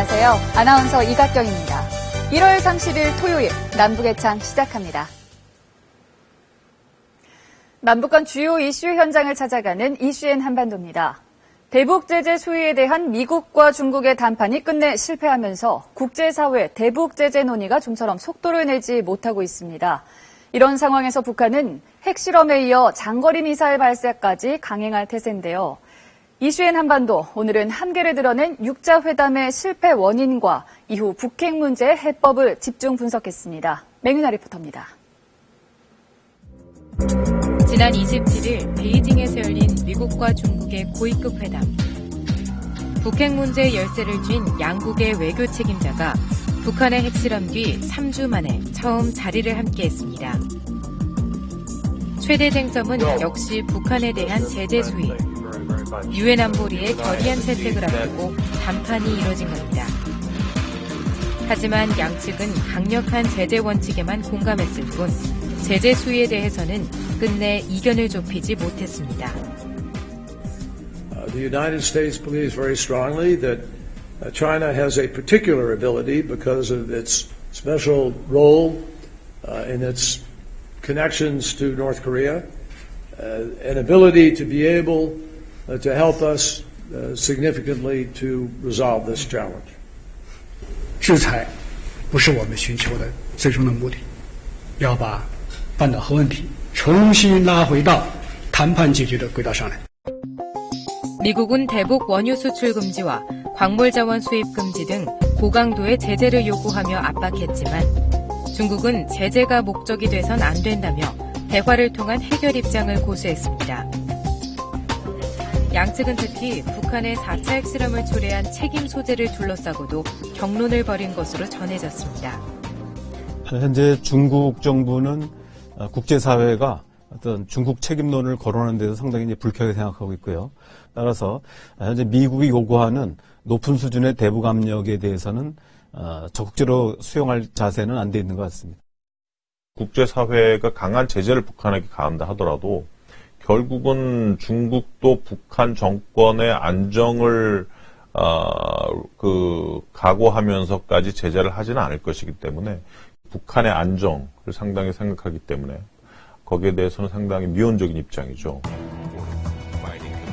안녕하세요. 아나운서 이각경입니다. 1월 30일 토요일 남북의 창 시작합니다. 남북간 주요 이슈 현장을 찾아가는 이슈엔 한반도입니다. 대북 제재 수위에 대한 미국과 중국의談판이 끝내 실패하면서 국제사회 대북 제재 논의가 좀처럼 속도를 내지 못하고 있습니다. 이런 상황에서 북한은 핵실험에 이어 장거리 미사일 발사까지 강행할 태세인데요. 이슈엔 한반도, 오늘은 한계를 드러낸 육자회담의 실패 원인과 이후 북핵 문제의 해법을 집중 분석했습니다. 맹윤아 리포터입니다. 지난 27일 베이징에서 열린 미국과 중국의 고위급 회담. 북핵 문제의 열쇠를 쥔 양국의 외교 책임자가 북한의 핵실험 뒤 3주 만에 처음 자리를 함께했습니다. 최대 쟁점은 역시 북한에 대한 제재 수위. 유엔 안보리의 결의안 채택을 앞두고談판이 이뤄진 겁니다. 하지만 양측은 강력한 제재 원칙에만 공감했을 뿐 제재 수위에 대해서는 끝내 이견을 좁히지 못했습니다. The United States believes very strongly that China has a particular ability because of its special role in its connections to North Korea, an ability to be able to help us significantly to resolve this challenge. 制裁不是我们寻求的最终的目的，要把半岛核问题重新拉回到谈判解决的轨道上来。 미국은 대북 원유 수출 금지와 광물 자원 수입 금지 등 고강도의 제재를 요구하며 압박했지만 중국은 제재가 목적이 돼선 안 된다며 대화를 통한 해결 입장을 고수했습니다. 양측은 특히 북한의 4차 핵실험을 초래한 책임 소재를 둘러싸고도 격론을 벌인 것으로 전해졌습니다. 현재 중국 정부는 국제사회가 어떤 중국 책임론을 거론하는 데서 상당히 이제 불쾌하게 생각하고 있고요. 따라서 현재 미국이 요구하는 높은 수준의 대북 압력에 대해서는 적극적으로 수용할 자세는 안 돼 있는 것 같습니다. 국제사회가 강한 제재를 북한에게 가한다 하더라도 결국은 중국도 북한 정권의 안정을 각오하면서까지 제재를 하지는 않을 것이기 때문에 북한의 안정을 상당히 생각하기 때문에 거기에 대해서는 상당히 미온적인 입장이죠.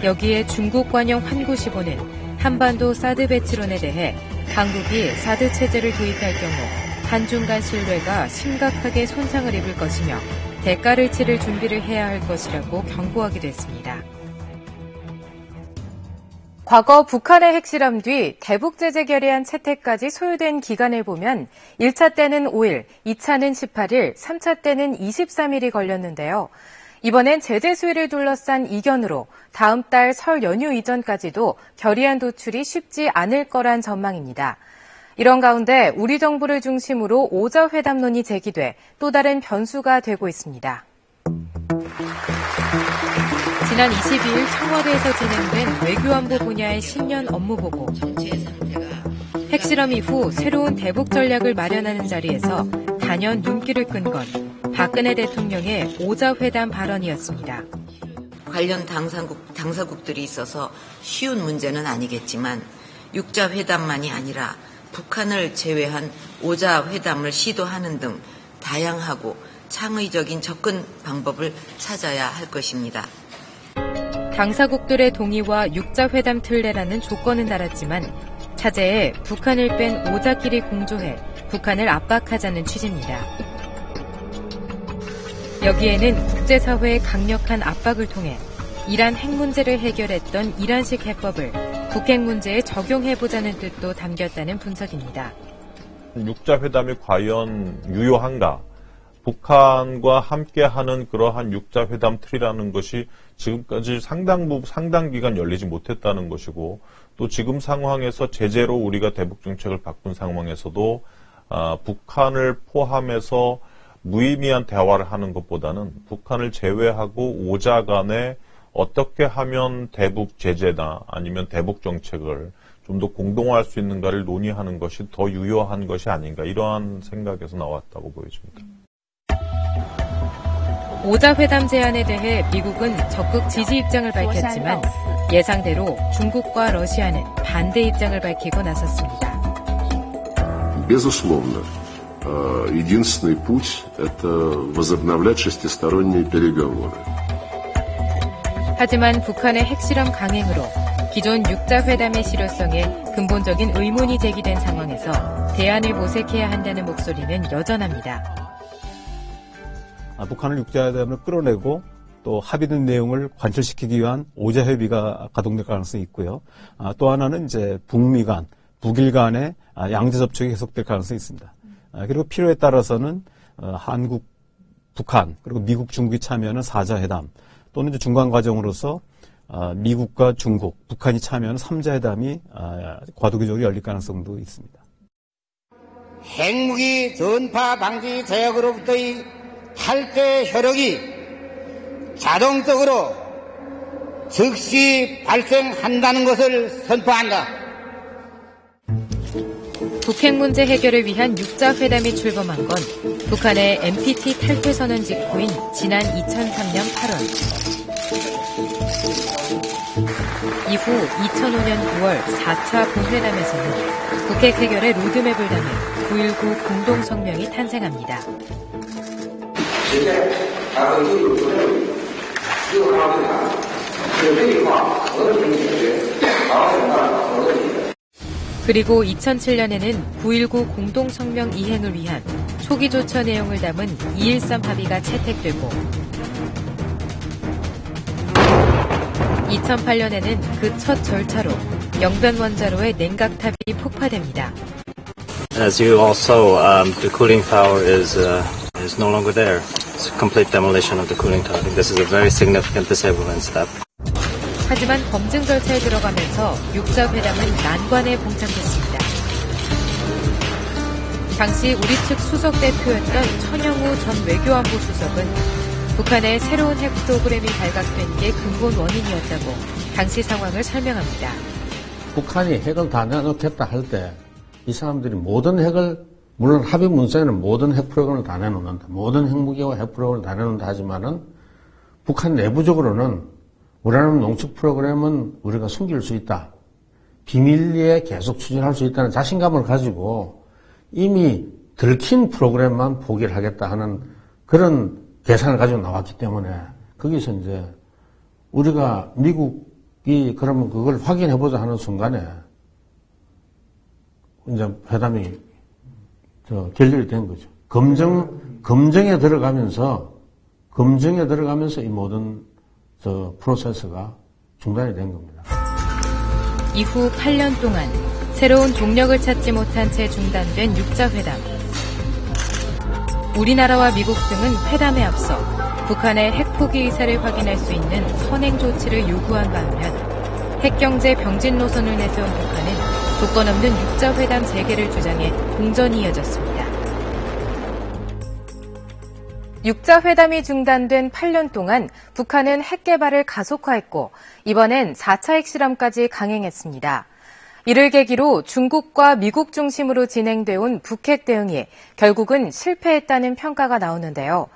여기에 중국 관영 환구시보는 한반도 사드 배치론에 대해 한국이 사드 체제를 도입할 경우 한중 간 신뢰가 심각하게 손상을 입을 것이며 대가를 치를 준비를 해야 할 것이라고 경고하기도 했습니다. 과거 북한의 핵실험 뒤 대북 제재 결의안 채택까지 소요된 기간을 보면 1차 때는 5일, 2차는 18일, 3차 때는 23일이 걸렸는데요. 이번엔 제재 수위를 둘러싼 이견으로 다음 달 설 연휴 이전까지도 결의안 도출이 쉽지 않을 거란 전망입니다. 이런 가운데 우리 정부를 중심으로 오자회담론이 제기돼 또 다른 변수가 되고 있습니다. 지난 22일 청와대에서 진행된 외교안보 분야의 신년 업무보고. 핵실험 이후 새로운 대북 전략을 마련하는 자리에서 단연 눈길을 끈 건 박근혜 대통령의 오자회담 발언이었습니다. 관련 당사국들이 있어서 쉬운 문제는 아니겠지만 육자회담만이 아니라 북한을 제외한 오자회담을 시도하는 등 다양하고 창의적인 접근 방법을 찾아야 할 것입니다. 당사국들의 동의와 육자회담 틀레라는 조건은 달았지만 차제에 북한을 뺀 오자끼리 공조해 북한을 압박하자는 취지입니다. 여기에는 국제사회의 강력한 압박을 통해 이란 핵 문제를 해결했던 이란식 해법을 북핵 문제에 적용해보자는 뜻도 담겼다는 분석입니다. 육자회담이 과연 유효한가? 북한과 함께하는 그러한 육자회담 틀이라는 것이 지금까지 상당 기간 열리지 못했다는 것이고 또 지금 상황에서 제재로 우리가 대북 정책을 바꾼 상황에서도 북한을 포함해서 무의미한 대화를 하는 것보다는 북한을 제외하고 오자 간에 어떻게 하면 대북 제재나 아니면 대북 정책을 좀 더 공동화할 수 있는가를 논의하는 것이 더 유효한 것이 아닌가 이러한 생각에서 나왔다고 보여집니다. 오자회담 제안에 대해 미국은 적극 지지 입장을 밝혔지만 예상대로 중국과 러시아는 반대 입장을 밝히고 나섰습니다. безусловно, единственный путь – это возобновлять шестисторонние переговоры. 하지만 북한의 핵실험 강행으로 기존 6자 회담의 실효성에 근본적인 의문이 제기된 상황에서 대안을 모색해야 한다는 목소리는 여전합니다. 북한을 6자 회담을 끌어내고 또 합의된 내용을 관철시키기 위한 5자 협의가 가동될 가능성이 있고요. 또 하나는 이제 북미 간, 북일 간의 양자 접촉이 계속될 가능성이 있습니다. 그리고 필요에 따라서는 한국, 북한, 그리고 미국, 중국이 참여하는 4자 회담 또는 이제 중간 과정으로서 미국과 중국, 북한이 참여하는 3자 회담이 과도기적으로 열릴 가능성도 있습니다. 핵무기 전파 방지 조약으로부터의 탈퇴 효력이 자동적으로 즉시 발생한다는 것을 선포한다. 북핵 문제 해결을 위한 6자 회담이 출범한 건 북한의 NPT 탈퇴 선언 직후인 지난 2003년 8월. 이후 2005년 9월 4차 본회담에서는 북핵 해결의 로드맵을 담은 9.19 공동성명이 탄생합니다. 그리고 2007년에는 9.19 공동성명 이행을 위한 초기 조처 내용을 담은 2.13 합의가 채택되고 2008년에는 그 첫 절차로 영변 원자로의 냉각탑이 폭파됩니다. As you all saw, the cooling tower is no longer there. It's a complete demolition of the cooling tower. I think this is a very significant disablement step. 하지만 검증 절차에 들어가면서 6자 회담은 난관에 봉착했습니다. 당시 우리 측 수석 대표였던 천영우 전 외교안보 수석은 북한의 새로운 핵 프로그램이 발각된 게 근본 원인이었다고 당시 상황을 설명합니다. 북한이 핵을 다 내놓겠다 할 때 이 사람들이 모든 핵을, 물론 합의 문서에는 모든 핵 프로그램을 다 내놓는다. 모든 핵무기와 핵 프로그램을 다 내놓는다 하지만은 북한 내부적으로는 우라늄 농축 프로그램은 우리가 숨길 수 있다. 비밀리에 계속 추진할 수 있다는 자신감을 가지고 이미 들킨 프로그램만 포기를 하겠다 하는 그런 계산을 가지고 나왔기 때문에 거기서 이제 우리가 미국이 그러면 그걸 확인해보자 하는 순간에 이제 회담이 결렬이 된 거죠. 검증에 들어가면서 이 모든 프로세스가 중단이 된 겁니다. 이후 8년 동안 새로운 동력을 찾지 못한 채 중단된 6자 회담. 우리나라와 미국 등은 회담에 앞서 북한의 핵 포기 의사를 확인할 수 있는 선행 조치를 요구한 반면 핵경제 병진 노선을 내세운 북한은 조건 없는 6자 회담 재개를 주장해 공전이 이어졌습니다. 6자 회담이 중단된 8년 동안 북한은 핵 개발을 가속화했고 이번엔 4차 핵실험까지 강행했습니다. 이를 계기로 중국과 미국 중심으로 진행돼 온 북핵 대응이 결국은 실패했다는 평가가 나오는데요.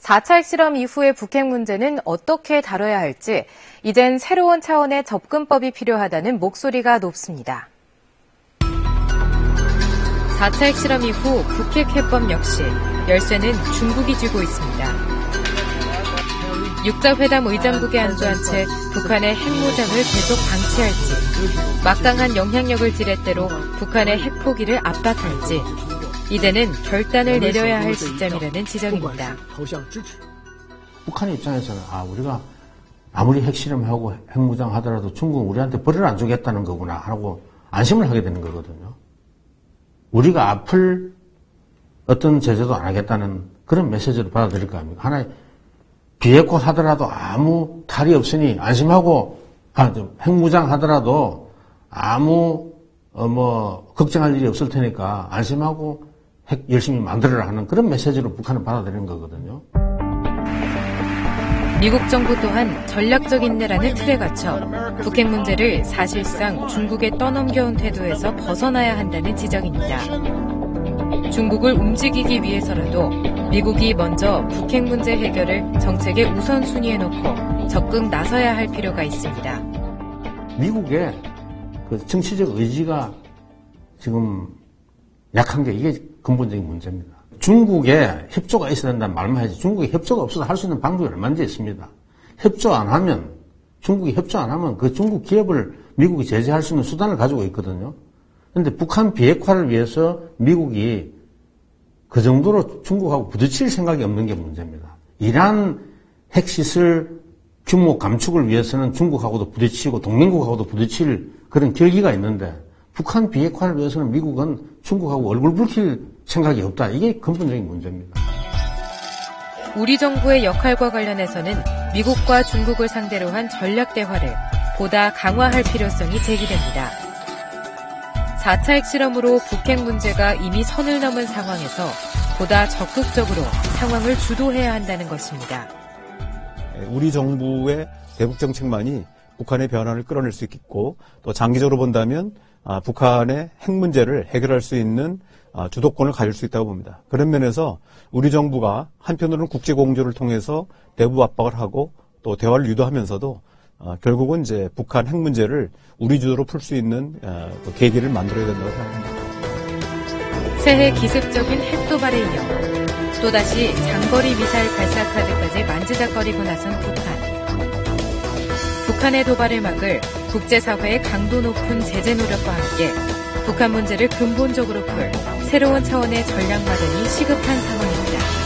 4차 핵실험 이후의 북핵 문제는 어떻게 다뤄야 할지 이젠 새로운 차원의 접근법이 필요하다는 목소리가 높습니다. 4차 핵실험 이후 북핵 해법 역시 열쇠는 중국이 쥐고 있습니다. 6자 회담 의장국에 안주한 채 북한의 핵무장을 계속 방치할지, 막강한 영향력을 지렛대로 북한의 핵 포기를 압박할지, 이제는 결단을 내려야 할 시점이라는 지적입니다. 북한 입장에서는 우리가 아무리 핵실험하고 핵무장하더라도 중국은 우리한테 벌을 안 주겠다는 거구나 하고 안심을 하게 되는 거거든요. 우리가 아플 어떤 제재도 안 하겠다는 그런 메시지를 받아들일 거 아닙니까? 하나의 비핵화 하더라도 아무 탈이 없으니 안심하고, 핵무장 하더라도 아무, 걱정할 일이 없을 테니까 안심하고 핵 열심히 만들어라 하는 그런 메시지로 북한은 받아들이는 거거든요. 미국 정부 또한 전략적 인내라는 틀에 갇혀 북핵 문제를 사실상 중국에 떠넘겨온 태도에서 벗어나야 한다는 지적입니다. 중국을 움직이기 위해서라도 미국이 먼저 북핵 문제 해결을 정책의 우선순위에 놓고 적극 나서야 할 필요가 있습니다. 미국의 그 정치적 의지가 지금 약한 게 이게 근본적인 문제입니다. 중국에 협조가 있어야 된다는 말만 하지 중국에 협조가 없어서 할 수 있는 방법이 얼마든지 있습니다. 협조 안 하면 중국이 협조 안 하면 그 중국 기업을 미국이 제재할 수 있는 수단을 가지고 있거든요. 그런데 북한 비핵화를 위해서 미국이 그 정도로 중국하고 부딪힐 생각이 없는 게 문제입니다. 이란 핵시설 규모 감축을 위해서는 중국하고도 부딪히고 동맹국하고도 부딪힐 그런 결기가 있는데 북한 비핵화를 위해서는 미국은 중국하고 얼굴 붉힐 생각이 없다. 이게 근본적인 문제입니다. 우리 정부의 역할과 관련해서는 미국과 중국을 상대로 한 전략 대화를 보다 강화할 필요성이 제기됩니다. 4차 핵실험으로 북핵 문제가 이미 선을 넘은 상황에서 보다 적극적으로 상황을 주도해야 한다는 것입니다. 우리 정부의 대북 정책만이 북한의 변화를 끌어낼 수 있겠고 또 장기적으로 본다면 북한의 핵 문제를 해결할 수 있는 주도권을 가질 수 있다고 봅니다. 그런 면에서 우리 정부가 한편으로는 국제 공조를 통해서 대북 압박을 하고 또 대화를 유도하면서도 결국은 이제 북한 핵 문제를 우리 주도로 풀 수 있는 그 계기를 만들어야 된다고 생각합니다. 새해 기습적인 핵 도발에 이어 또다시 장거리 미사일 발사 카드까지 만지작거리고 나선 북한. 북한의 도발을 막을 국제사회의 강도 높은 제재 노력과 함께 북한 문제를 근본적으로 풀 새로운 차원의 전략 마련이 시급한 상황입니다.